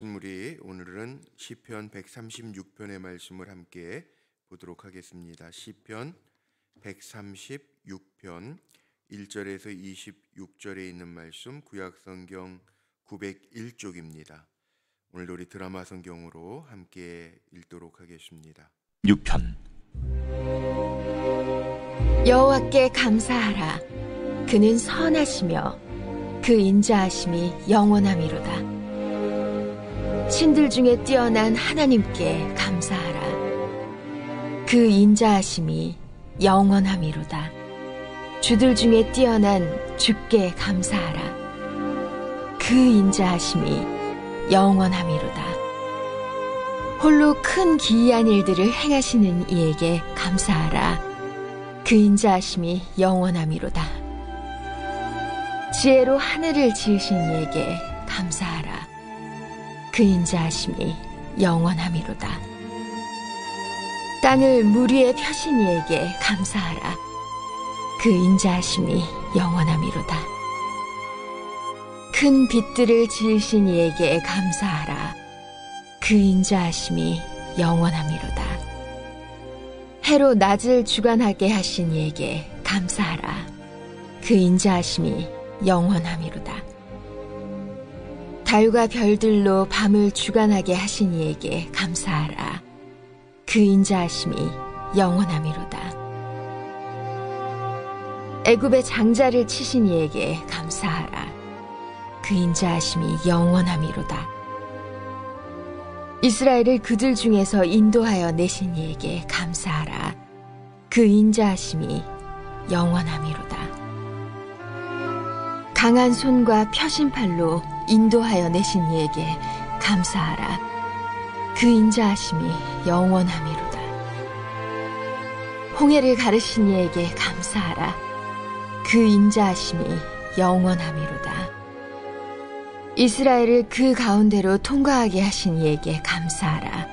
우리 오늘은 시편 136편의 말씀을 함께 보도록 하겠습니다. 시편 136편 1절에서 26절에 있는 말씀, 구약성경 901쪽입니다. 오늘도 우리 드라마 성경으로 함께 읽도록 하겠습니다. 6편. 여호와께 감사하라. 그는 선하시며 그 인자하심이 영원함이로다. 신들 중에 뛰어난 하나님께 감사하라. 그 인자하심이 영원함이로다. 주들 중에 뛰어난 주께 감사하라. 그 인자하심이 영원함이로다. 홀로 큰 기이한 일들을 행하시는 이에게 감사하라. 그 인자하심이 영원함이로다. 지혜로 하늘을 지으신 이에게 감사하라. 그 인자하심이 영원함이로다. 땅을 물 위에 펴신 이에게 감사하라. 그 인자하심이 영원함이로다. 큰 빛들을 지으신 이에게 감사하라. 그 인자하심이 영원함이로다. 해로 낮을 주관하게 하신 이에게 감사하라. 그 인자하심이 영원함이로다. 달과 별들로 밤을 주관하게 하신 이에게 감사하라. 그 인자하심이 영원함이로다. 애굽의 장자를 치신 이에게 감사하라. 그 인자하심이 영원함이로다. 이스라엘을 그들 중에서 인도하여 내신 이에게 감사하라. 그 인자하심이 영원함이로다. 강한 손과 펴신 팔로 인도하여 내신 이에게 감사하라. 그 인자하심이 영원함이로다. 홍해를 가르신 이에게 감사하라. 그 인자하심이 영원함이로다. 이스라엘을 그 가운데로 통과하게 하신 이에게 감사하라.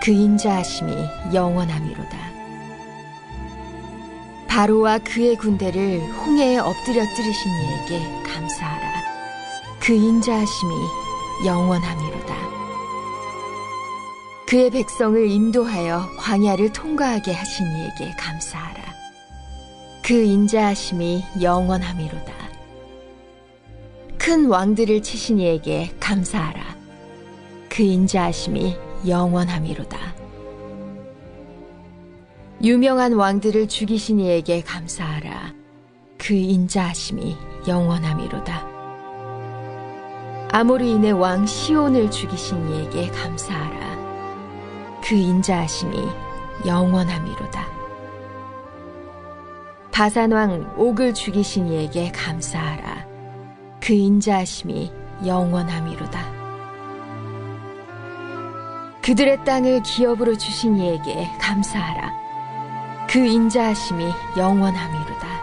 그 인자하심이 영원함이로다. 바로와 그의 군대를 홍해에 엎드려뜨리신 이에게 감사하라. 그 인자하심이 영원함이로다. 그의 백성을 인도하여 광야를 통과하게 하신 이에게 감사하라. 그 인자하심이 영원함이로다. 큰 왕들을 치신 이에게 감사하라. 그 인자하심이 영원함이로다. 유명한 왕들을 죽이신 이에게 감사하라. 그 인자하심이 영원함이로다. 아모리인의 왕 시온을 죽이신 이에게 감사하라. 그 인자하심이 영원함이로다. 바산 왕 옥을 죽이신 이에게 감사하라. 그 인자하심이 영원함이로다. 그들의 땅을 기업으로 주신 이에게 감사하라. 그 인자하심이 영원함이로다.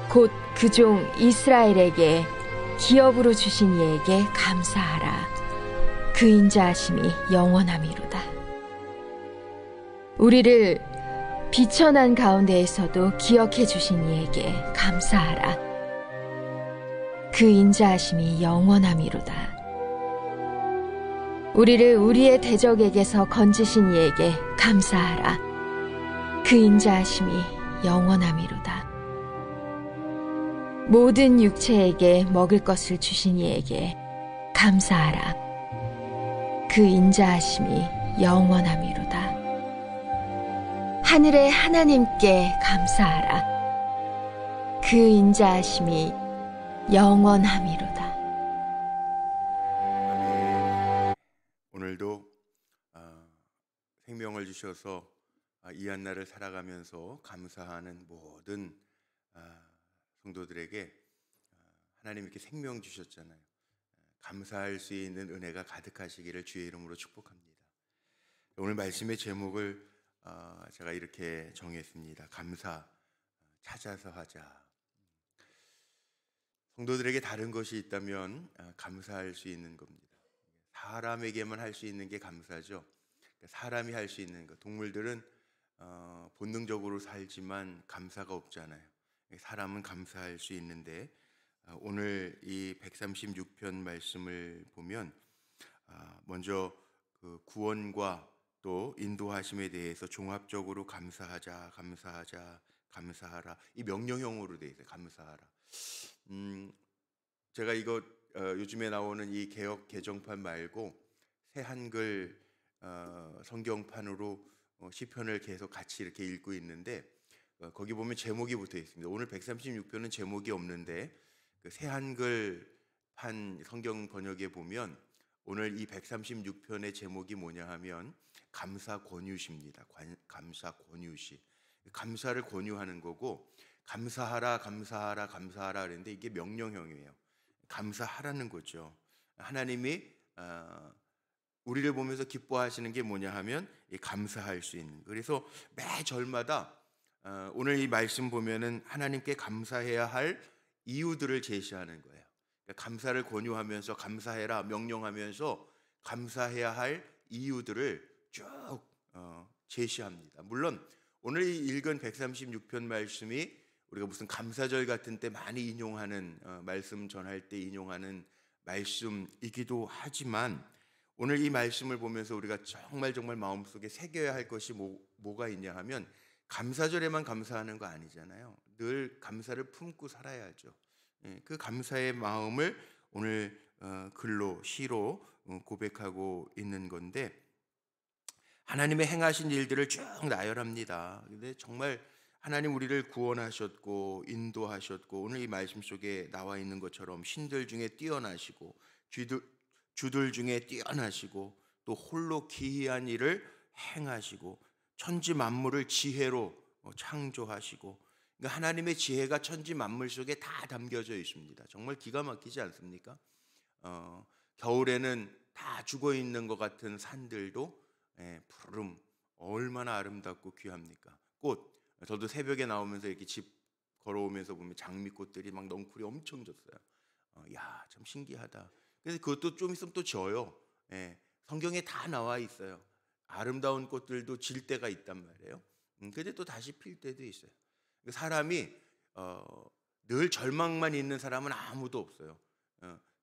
곧 그 종 이스라엘에게 기업으로 주신 이에게 감사하라. 그 인자하심이 영원함이로다. 우리를 비천한 가운데에서도 기억해 주신 이에게 감사하라. 그 인자하심이 영원함이로다. 우리를 우리의 대적에게서 건지신 이에게 감사하라. 그 인자하심이 영원함이로다. 모든 육체에게 먹을 것을 주신 이에게 감사하라. 그 인자하심이 영원함이로다. 하늘의 하나님께 감사하라. 그 인자하심이 영원함이로다. 오늘도 생명을 주셔서 이 한 날을 살아가면서 감사하는 모든 성도들에게 하나님 이렇게 생명 주셨잖아요. 감사할 수 있는 은혜가 가득하시기를 주의 이름으로 축복합니다. 오늘 말씀의 제목을 제가 이렇게 정했습니다. 감사 찾아서 하자. 성도들에게 다른 것이 있다면 감사할 수 있는 겁니다. 사람에게만 할 수 있는 게 감사죠. 사람이 할 수 있는 것. 동물들은 본능적으로 살지만 감사가 없잖아요. 사람은 감사할 수 있는데 오늘 이 136편 말씀을 보면 먼저 그 구원과 또 인도하심에 대해서 종합적으로 감사하자, 감사하자, 감사하라, 이 명령형으로 되어 있어요. 감사하라. 제가 이거 요즘에 나오는 이 개역 개정판 말고 새 한글 성경판으로 시편을 계속 같이 이렇게 읽고 있는데 거기 보면 제목이 붙어 있습니다. 오늘 136편은 제목이 없는데 그 새 한글판 성경 번역에 보면 오늘 이 136편의 제목이 뭐냐 하면 감사 권유시입니다. 감사 권유시. 감사를 권유하는 거고, 감사하라, 감사하라, 감사하라 그랬는데 이게 명령형이에요. 감사하라는 거죠. 하나님이 우리를 보면서 기뻐하시는 게 뭐냐 하면 감사할 수 있는. 그래서 매 절마다 오늘 이 말씀 보면은 하나님께 감사해야 할 이유들을 제시하는 거예요. 그러니까 감사를 권유하면서 감사해라 명령하면서 감사해야 할 이유들을 쭉 제시합니다. 물론 오늘 이 읽은 136편 말씀이 우리가 무슨 감사절 같은 때 많이 인용하는 말씀 전할 때 인용하는 말씀이기도 하지만 오늘 이 말씀을 보면서 우리가 정말 마음속에 새겨야 할 것이 뭐가 있냐 하면 감사절에만 감사하는 거 아니잖아요. 늘 감사를 품고 살아야죠. 그 감사의 마음을 오늘 글로 시로 고백하고 있는 건데 하나님의 행하신 일들을 쭉 나열합니다. 근데 정말 하나님 우리를 구원하셨고 인도하셨고 오늘 이 말씀 속에 나와 있는 것처럼 신들 중에 뛰어나시고 주들 중에 뛰어나시고 또 홀로 기이한 일을 행하시고 천지 만물을 지혜로 창조하시고 그러니까 하나님의 지혜가 천지 만물 속에 다 담겨져 있습니다. 정말 기가 막히지 않습니까? 겨울에는 다 죽어 있는 것 같은 산들도 푸르름 얼마나 아름답고 귀합니까? 꽃 저도 새벽에 나오면서 이렇게 집 걸어오면서 보면 장미꽃들이 막 넝쿨이 엄청 졌어요. 야, 참 신기하다. 그래서 그것도 좀 있으면 또 져요. 성경에 다 나와 있어요. 아름다운 꽃들도 질 때가 있단 말이에요. 근데 또 다시 필 때도 있어요. 사람이 늘 절망만 있는 사람은 아무도 없어요.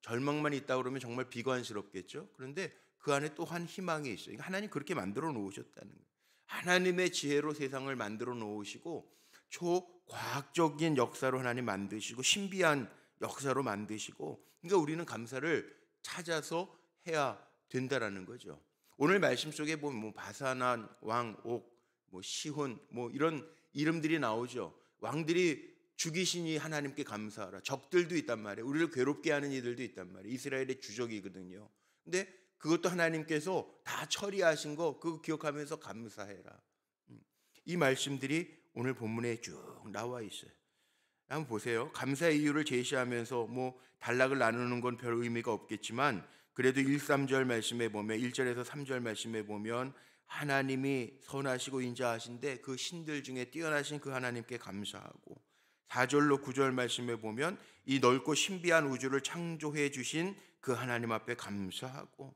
절망만 있다 그러면 정말 비관스럽겠죠. 그런데 그 안에 또 한 희망이 있어요. 하나님 그렇게 만들어 놓으셨다는 거예요. 하나님의 지혜로 세상을 만들어 놓으시고 초과학적인 역사로 하나님 만드시고 신비한 역사로 만드시고 그러니까 우리는 감사를 찾아서 해야 된다라는 거죠. 오늘 말씀 속에 보면 바사난 왕 옥, 시혼 이런 이름들이 나오죠. 왕들이 죽이시니 하나님께 감사하라. 적들도 있단 말이에요. 우리를 괴롭게 하는 이들도 있단 말이에요. 이스라엘의 주적이거든요. 근데 그것도 하나님께서 다 처리하신 거 그거 기억하면서 감사해라. 이 말씀들이 오늘 본문에 쭉 나와 있어요. 한번 보세요. 감사의 이유를 제시하면서 단락을 나누는 건 별 의미가 없겠지만 그래도 1, 3절 말씀에 보면 1절에서 3절 말씀에 보면 하나님이 선하시고 인자하신데 그 신들 중에 뛰어나신 그 하나님께 감사하고 4절로 9절 말씀에 보면 이 넓고 신비한 우주를 창조해 주신 그 하나님 앞에 감사하고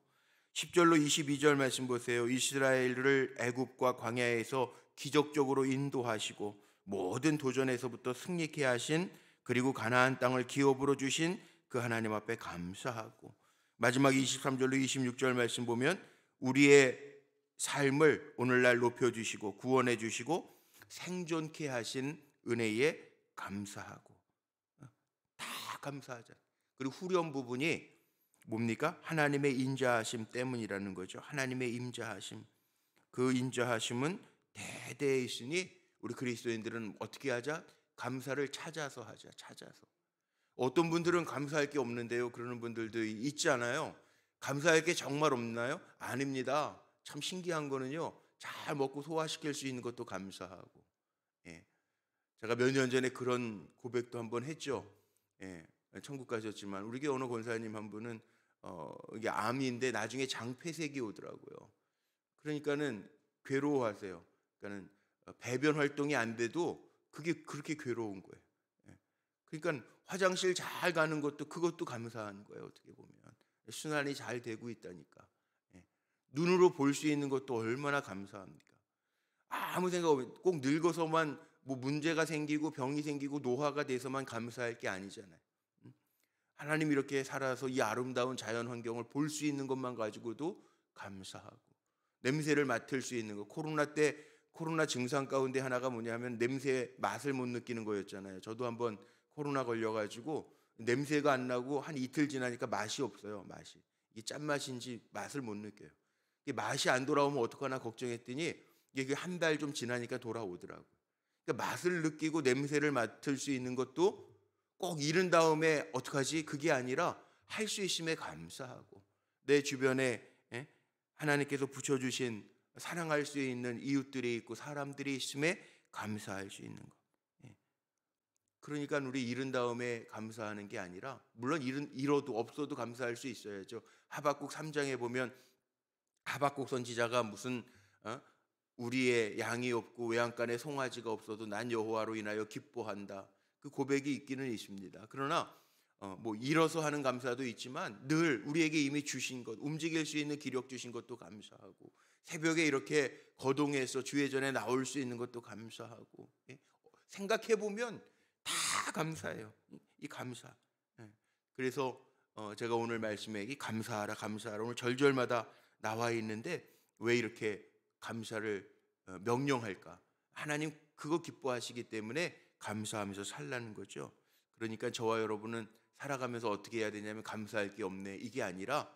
10절로 22절 말씀 보세요. 이스라엘을 애굽과 광야에서 기적적으로 인도하시고 모든 도전에서부터 승리케 하신 그리고 가나안 땅을 기업으로 주신 그 하나님 앞에 감사하고 마지막 23절로 26절 말씀 보면 우리의 삶을 오늘날 높여주시고 구원해 주시고 생존케 하신 은혜에 감사하고 다 감사하자. 그리고 후렴 부분이 뭡니까? 하나님의 인자하심 때문이라는 거죠. 하나님의 인자하심. 그 인자하심은 대대에 있으니 우리 그리스도인들은 어떻게 하자? 감사를 찾아서 하자. 찾아서. 어떤 분들은 감사할 게 없는데요. 그러는 분들도 있지 않아요? 감사할 게 정말 없나요? 아닙니다. 참 신기한 거는요. 잘 먹고 소화시킬 수 있는 것도 감사하고. 제가 몇 년 전에 그런 고백도 한번 했죠. 천국 가셨지만 우리 교회 어느 권사님 한 분은 이게 암인데 나중에 장폐색이 오더라고요. 그러니까는 괴로워하세요. 그러니까는 배변 활동이 안 돼도 그게 그렇게 괴로운 거예요. 그러니까 화장실 잘 가는 것도 그것도 감사한 거예요. 어떻게 보면 순환이 잘 되고 있다니까. 눈으로 볼 수 있는 것도 얼마나 감사합니까? 아무 생각 없이 꼭 늙어서만 문제가 생기고 병이 생기고 노화가 돼서만 감사할 게 아니잖아요. 하나님 이렇게 살아서 이 아름다운 자연 환경을 볼 수 있는 것만 가지고도 감사하고, 냄새를 맡을 수 있는 거. 코로나 때 코로나 증상 가운데 하나가 뭐냐면 냄새 맛을 못 느끼는 거였잖아요. 저도 한번 코로나 걸려가지고 냄새가 안 나고 한 이틀 지나니까 맛이 없어요. 맛이, 이게 짠맛인지 맛을 못 느껴요. 이게 맛이 안 돌아오면 어떡하나 걱정했더니 이게 한 달 좀 지나니까 돌아오더라고요. 그러니까 맛을 느끼고 냄새를 맡을 수 있는 것도 꼭 잃은 다음에 어떡하지? 그게 아니라 할 수 있음에 감사하고, 내 주변에 하나님께서 붙여주신 사랑할 수 있는 이웃들이 있고 사람들이 있음에 감사할 수 있는 것. 그러니까 우리 잃은 다음에 감사하는 게 아니라, 물론 잃어도 없어도 감사할 수 있어야죠. 하박국 3장에 보면 하박국 선지자가 무슨 우리의 양이 없고 외양간에 송아지가 없어도 난 여호와로 인하여 기뻐한다, 그 고백이 있기는 있습니다. 그러나 뭐 잃어서 하는 감사도 있지만 늘 우리에게 이미 주신 것, 움직일 수 있는 기력 주신 것도 감사하고, 새벽에 이렇게 거동해서 주의 전에 나올 수 있는 것도 감사하고, 생각해 보면 다 감사해요. 이 감사. 그래서 제가 오늘 말씀에 이 감사하라 감사하라 오늘 절절마다 나와 있는데, 왜 이렇게 감사를 명령할까? 하나님 그거 기뻐하시기 때문에 감사하면서 살라는 거죠. 그러니까 저와 여러분은 살아가면서 어떻게 해야 되냐면, 감사할 게 없네 이게 아니라,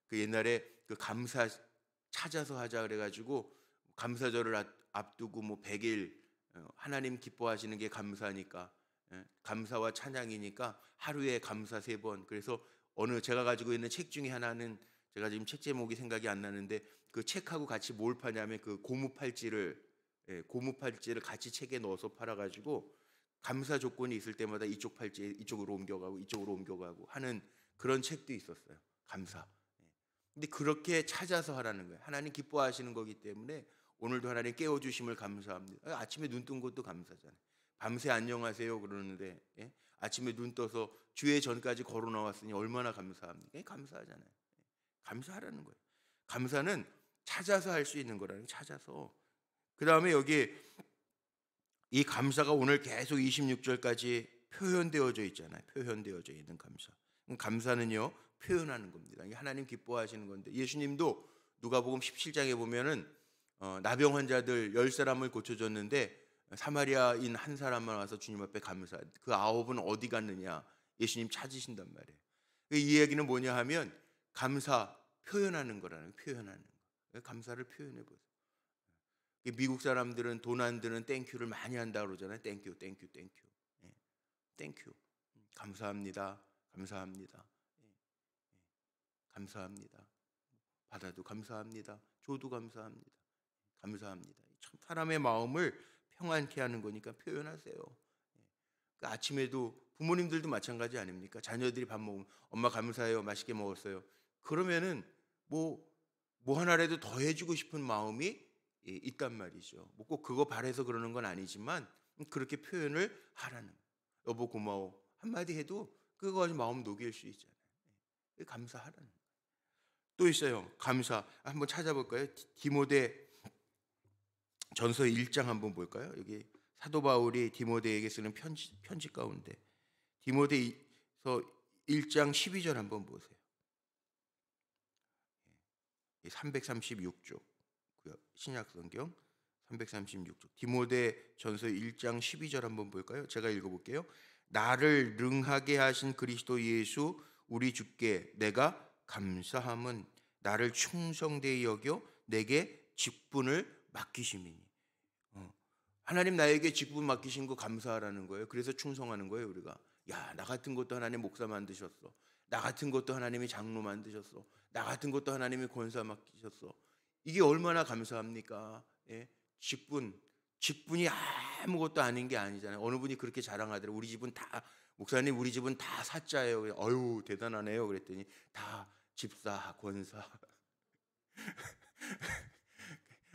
그 옛날에 그 감사 찾아서 하자 그래가지고 감사절을 앞두고 뭐 100일 하나님 기뻐하시는 게 감사니까, 감사와 찬양이니까 하루에 감사 3번. 그래서 제가 가지고 있는 책 중에 하나는, 제가 지금 책 제목이 생각이 안 나는데, 그 책하고 같이 뭘 파냐면 그 고무팔찌를 같이 책에 넣어서 팔아가지고 감사 조건이 있을 때마다 이쪽 팔찌 이쪽으로 옮겨가고 하는 그런 책도 있었어요. 감사. 근데 그렇게 찾아서 하라는 거예요. 하나님 기뻐하시는 거기 때문에 오늘도 하나님 깨워주심을 감사합니다. 아침에 눈 뜬 것도 감사잖아요. 밤새 안녕하세요 그러는데 아침에 눈 떠서 주의 전까지 걸어 나왔으니 얼마나 감사합니까? 감사하잖아요. 감사하라는 거예요. 감사는 찾아서 할 수 있는 거라는 거예요. 찾아서. 그 다음에 여기 이 감사가 오늘 계속 26절까지 표현되어져 있잖아요. 표현되어져 있는 감사. 감사는요, 표현하는 겁니다. 하나님 기뻐하시는 건데, 예수님도 누가복음 17장에 보면은 나병 환자들 10사람을 고쳐줬는데 사마리아인 한 사람만 와서 주님 앞에 감사. 그 9은 어디 갔느냐? 예수님 찾으신단 말이에요. 이 이야기는 뭐냐 하면 감사 표현하는 거라는 거예요. 표현하는 거. 감사를 표현해 보세요. 미국 사람들은 돈 안 드는 땡큐를 많이 한다 그러잖아요. 땡큐. 땡큐. 감사합니다. 감사합니다. 감사합니다. 받아도 감사합니다. 줘도 감사합니다. 감사합니다. 참 사람의 마음을 평안케 하는 거니까 표현하세요. 그 아침에도 부모님들도 마찬가지 아닙니까? 자녀들이 밥 먹으면 엄마 감사해요. 맛있게 먹었어요. 그러면은 뭐 하나라도 더 해주고 싶은 마음이 있단 말이죠. 뭐 꼭 그거 바래서 그러는 건 아니지만 그렇게 표현을 하라는 거예요. 여보 고마워 한마디 해도 그거 가지고 마음 녹일 수 있잖아요. 감사하라는 거예요. 또 있어요. 감사. 한번 찾아볼까요? 디모데 전서 1장 한번 볼까요? 여기 사도 바울이 디모데에게 쓰는 편지 가운데 디모데서 1장 12절 한번 보세요. 336쪽 신약성경 336쪽 디모데 전서 1장 12절 한번 볼까요? 제가 읽어볼게요. 나를 능하게 하신 그리스도 예수 우리 주께 내가 감사함은 나를 충성되이 여겨 내게 직분을 맡기심이니. 하나님 나에게 직분 맡기신 거 감사하라는 거예요. 그래서 충성하는 거예요. 우리가 나 같은 것도 하나님 목사 만드셨어. 나 같은 것도 하나님이 장로 만드셨어. 나 같은 것도 하나님이 권사 맡기셨어. 이게 얼마나 감사합니까? 직분이 아무것도 아닌 게 아니잖아요. 어느 분이 그렇게 자랑하더라고요. 우리 집은 다 목사님 우리 집은 다 사자예요. 어유 대단하네요. 그랬더니 다 집사 권사.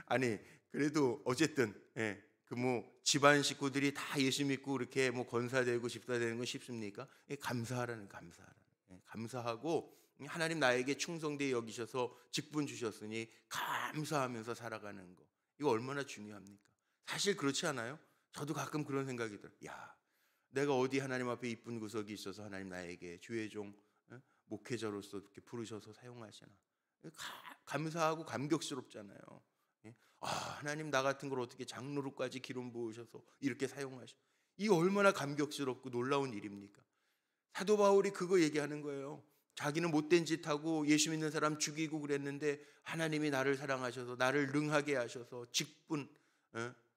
아니 그래도 어쨌든 그 뭐 집안 식구들이 다 예수 믿고 그렇게 뭐 권사 되고 집사 되는 건 쉽습니까? 감사하라는 감사하고 하나님 나에게 충성되이 여기셔서 직분 주셨으니 감사하면서 살아가는 거, 이거 얼마나 중요합니까? 사실 그렇지 않아요? 저도 가끔 그런 생각이 들어요. 내가 어디 하나님 앞에 이쁜 구석이 있어서 하나님 나에게 주의 종 목회자로서 이렇게 부르셔서 사용하시나. 감사하고 감격스럽잖아요. 예? 하나님 나 같은 걸 어떻게 장로로까지 기름 부으셔서 이렇게 사용하셔. 이 얼마나 감격스럽고 놀라운 일입니까? 사도 바울이 그거 얘기하는 거예요. 자기는 못된 짓 하고 예수 믿는 사람 죽이고 그랬는데 하나님이 나를 사랑하셔서 나를 능하게 하셔서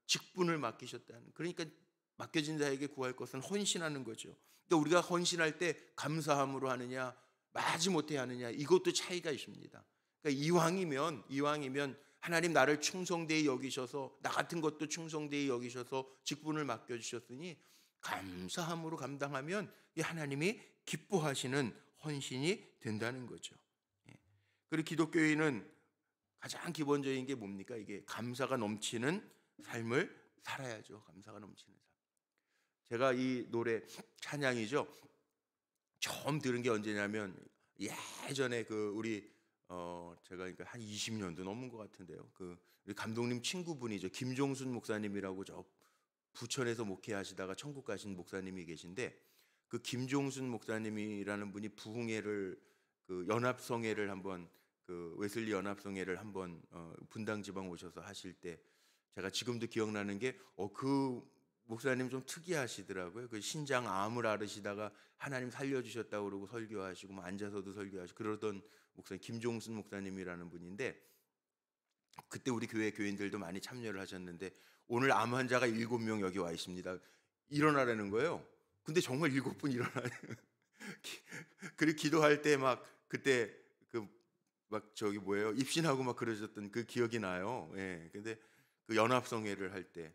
직분을 맡기셨다는. 그러니까 맡겨진 자에게 구할 것은 헌신하는 거죠. 그러니까 우리가 헌신할 때 감사함으로 하느냐 마지못해 하느냐 이것도 차이가 있습니다. 그러니까 이왕이면 하나님 나를 충성되이 여기셔서 나 같은 것도 충성되이 여기셔서 직분을 맡겨주셨으니 감사함으로 감당하면 하나님이 기뻐하시는 헌신이 된다는 거죠. 그리고 기독교인은 가장 기본적인 게 뭡니까? 이게 감사가 넘치는 삶을 살아야죠. 감사가 넘치는 삶. 제가 이 노래 찬양이죠. 처음 들은 게 언제냐면 예전에 제가 그러니까 한 20년도 넘은 것 같은데요. 우리 감독님 친구분이죠. 김종순 목사님이라고 저 부천에서 목회하시다가 천국 가신 목사님이 계신데 그 김종순 목사님이라는 분이 부흥회를 연합성회를 한번 웨슬리 연합성회를 한번 분당 지방 오셔서 하실 때 제가 지금도 기억나는 게 그 목사님 좀 특이하시더라고요. 그 신장 암을 앓으시다가 하나님 살려주셨다고 그러고 설교하시고 뭐 앉아서도 설교하시고 그러던 목사님 김종순 목사님이라는 분인데 그때 우리 교회 교인들도 많이 참여를 하셨는데 오늘 암 환자가 7명 여기 와 있습니다. 일어나라는 거예요. 근데 정말 7분 일어나요. 그리고 기도할 때 막 그때 입신하고 막 그러셨던 그 기억이 나요. 예. 근데 그 연합성회를 할 때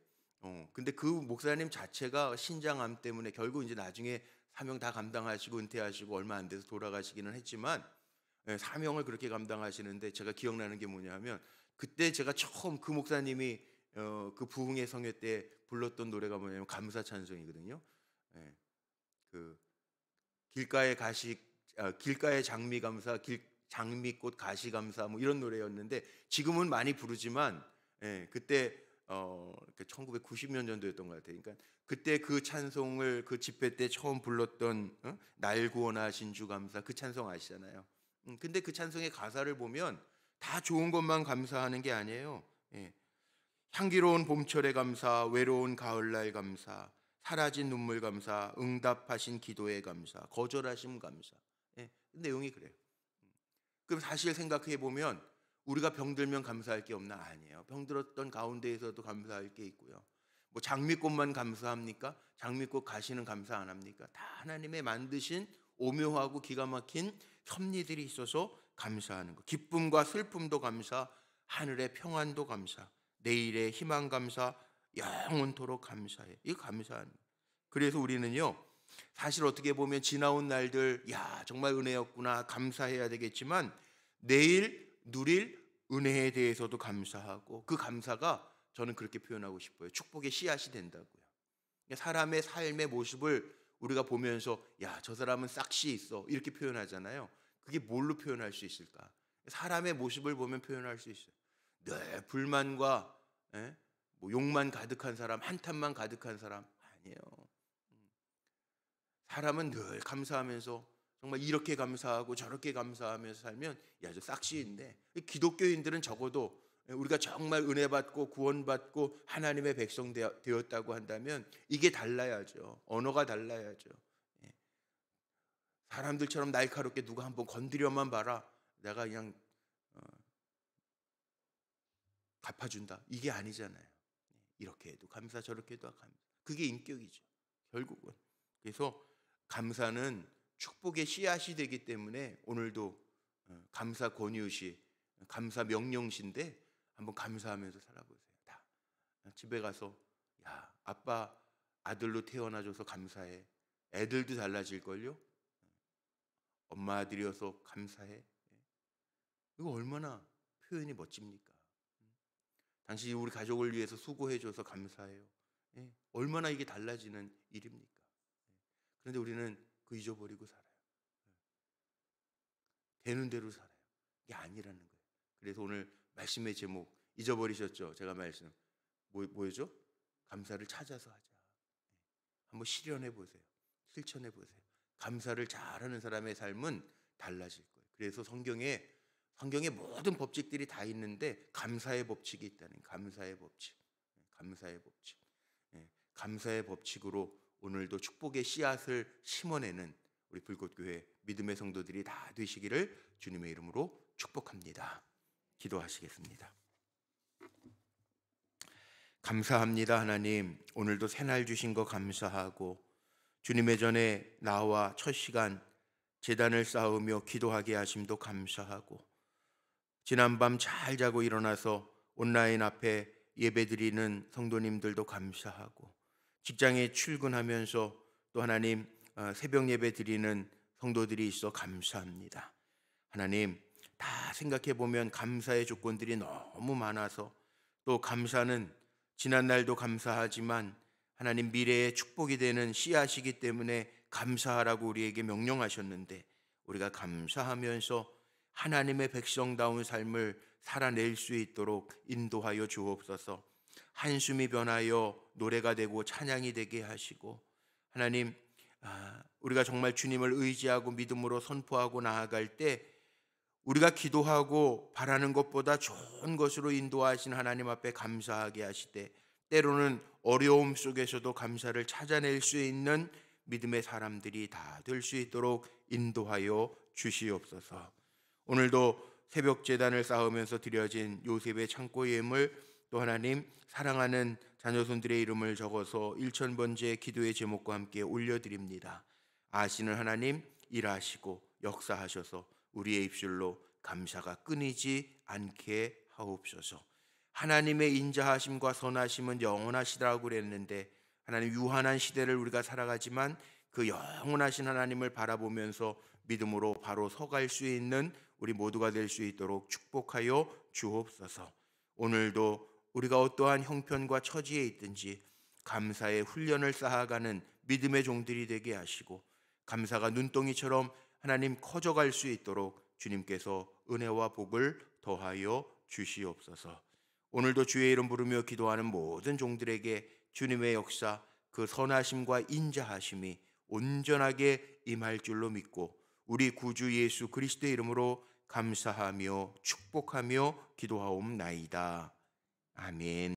근데 그 목사님 자체가 신장암 때문에 결국 이제 나중에 사명 다 감당하시고 은퇴하시고 얼마 안 돼서 돌아가시기는 했지만 사명을 그렇게 감당하시는데 제가 기억나는 게 뭐냐면 그때 제가 처음 그 목사님이 그 부흥회 성회 때 불렀던 노래가 뭐냐면 감사 찬송이거든요. 길가의 장미 감사, 장미꽃 가시 감사 뭐 이런 노래였는데 지금은 많이 부르지만 그때 1990년도였던 것 같아요. 그러니까 그때 그 찬송을 그 집회 때 처음 불렀던 날 구원하신 주 감사 그 찬송 아시잖아요. 근데 그 찬송의 가사를 보면 다 좋은 것만 감사하는 게 아니에요. 향기로운 봄철의 감사, 외로운 가을날 감사, 사라진 눈물 감사, 응답하신 기도의 감사, 거절하심 감사. 내용이 그래요. 그럼 사실 생각해 보면 우리가 병들면 감사할 게 없나? 아니에요. 병들었던 가운데에서도 감사할 게 있고요. 뭐 장미꽃만 감사합니까? 장미꽃 가시는 감사 안 합니까? 다 하나님의 만드신 오묘하고 기가 막힌 섭리들이 있어서 감사하는 거. 기쁨과 슬픔도 감사, 하늘의 평안도 감사, 내일의 희망 감사, 영원토록 감사해. 이거 감사하는 거. 그래서 우리는요, 사실 어떻게 보면 지나온 날들, 정말 은혜였구나, 감사해야 되겠지만 내일 누릴 은혜에 대해서도 감사하고 그 감사가 저는 그렇게 표현하고 싶어요. 축복의 씨앗이 된다고요. 사람의 삶의 모습을 우리가 보면서 저 사람은 싹시 있어 이렇게 표현하잖아요. 그게 뭘로 표현할 수 있을까? 사람의 모습을 보면 표현할 수 있어요. 늘 불만과 뭐 욕만 가득한 사람, 한탄만 가득한 사람 아니에요. 사람은 늘 감사하면서 정말 이렇게 감사하고 저렇게 감사하면서 살면 저 싹시인데 기독교인들은 적어도 우리가 정말 은혜 받고 구원받고 하나님의 백성 되었다고 한다면 이게 달라야죠. 언어가 달라야죠. 사람들처럼 날카롭게 누가 한번 건드려만 봐라 내가 그냥 갚아준다 이게 아니잖아요. 이렇게 해도 감사 저렇게 해도 감사. 그게 인격이죠 결국은. 그래서 감사는 축복의 씨앗이 되기 때문에 오늘도 감사 권유시, 감사 명령시인데 한번 감사하면서 살아보세요. 다 집에 가서 아빠 아들로 태어나줘서 감사해. 애들도 달라질걸요. 엄마 아들이어서 감사해. 이거 얼마나 표현이 멋집니까? 당신이 우리 가족을 위해서 수고해줘서 감사해요. 얼마나 이게 달라지는 일입니까? 그런데 우리는 그 잊어버리고 살아요. 되는 대로 살아요. 이게 아니라는 거예요. 그래서 오늘 말씀의 제목 잊어버리셨죠? 제가 말씀 뭐였죠? 감사를 찾아서 하자. 한번 실현해 보세요. 실천해 보세요. 감사를 잘하는 사람의 삶은 달라질 거예요. 그래서 성경에 모든 법칙들이 다 있는데 감사의 법칙이 있다는, 감사의 법칙. 감사의 법칙. 감사의 법칙으로 오늘도 축복의 씨앗을 심어내는 우리 불꽃교회 믿음의 성도들이 다 되시기를 주님의 이름으로 축복합니다. 기도하시겠습니다. 감사합니다. 하나님, 오늘도 새날 주신 거 감사하고 주님의 전에 나와 첫 시간 제단을 쌓으며 기도하게 하심도 감사하고, 지난밤 잘 자고 일어나서 온라인 앞에 예배드리는 성도님들도 감사하고, 직장에 출근하면서 또 하나님 새벽 예배 드리는 성도들이 있어 감사합니다. 하나님, 다 생각해 보면 감사의 조건들이 너무 많아서, 또 감사는 지난날도 감사하지만 하나님 미래의 축복이 되는 씨앗이기 때문에 감사하라고 우리에게 명령하셨는데, 우리가 감사하면서 하나님의 백성다운 삶을 살아낼 수 있도록 인도하여 주옵소서. 한숨이 변하여 노래가 되고 찬양이 되게 하시고, 하나님 우리가 정말 주님을 의지하고 믿음으로 선포하고 나아갈 때 우리가 기도하고 바라는 것보다 좋은 것으로 인도하신 하나님 앞에 감사하게 하시되, 때로는 어려움 속에서도 감사를 찾아낼 수 있는 믿음의 사람들이 다 될 수 있도록 인도하여 주시옵소서. 오늘도 새벽 제단을 쌓으면서 드려진 요셉의 창고 예물, 또 하나님 사랑하는 자녀손들의 이름을 적어서 1000번째 기도의 제목과 함께 올려드립니다. 아시는 하나님, 일하시고 역사하셔서 우리의 입술로 감사가 끊이지 않게 하옵소서. 하나님의 인자하심과 선하심은 영원하시다고 그랬는데, 하나님 유한한 시대를 우리가 살아가지만 그 영원하신 하나님을 바라보면서 믿음으로 바로 서갈 수 있는 우리 모두가 될 수 있도록 축복하여 주옵소서. 오늘도 우리가 어떠한 형편과 처지에 있든지 감사의 훈련을 쌓아가는 믿음의 종들이 되게 하시고, 감사가 눈덩이처럼 하나님 커져갈 수 있도록 주님께서 은혜와 복을 더하여 주시옵소서. 오늘도 주의 이름 부르며 기도하는 모든 종들에게 주님의 역사, 그 선하심과 인자하심이 온전하게 임할 줄로 믿고 우리 구주 예수 그리스도의 이름으로 감사하며 축복하며 기도하옵나이다. 아멘.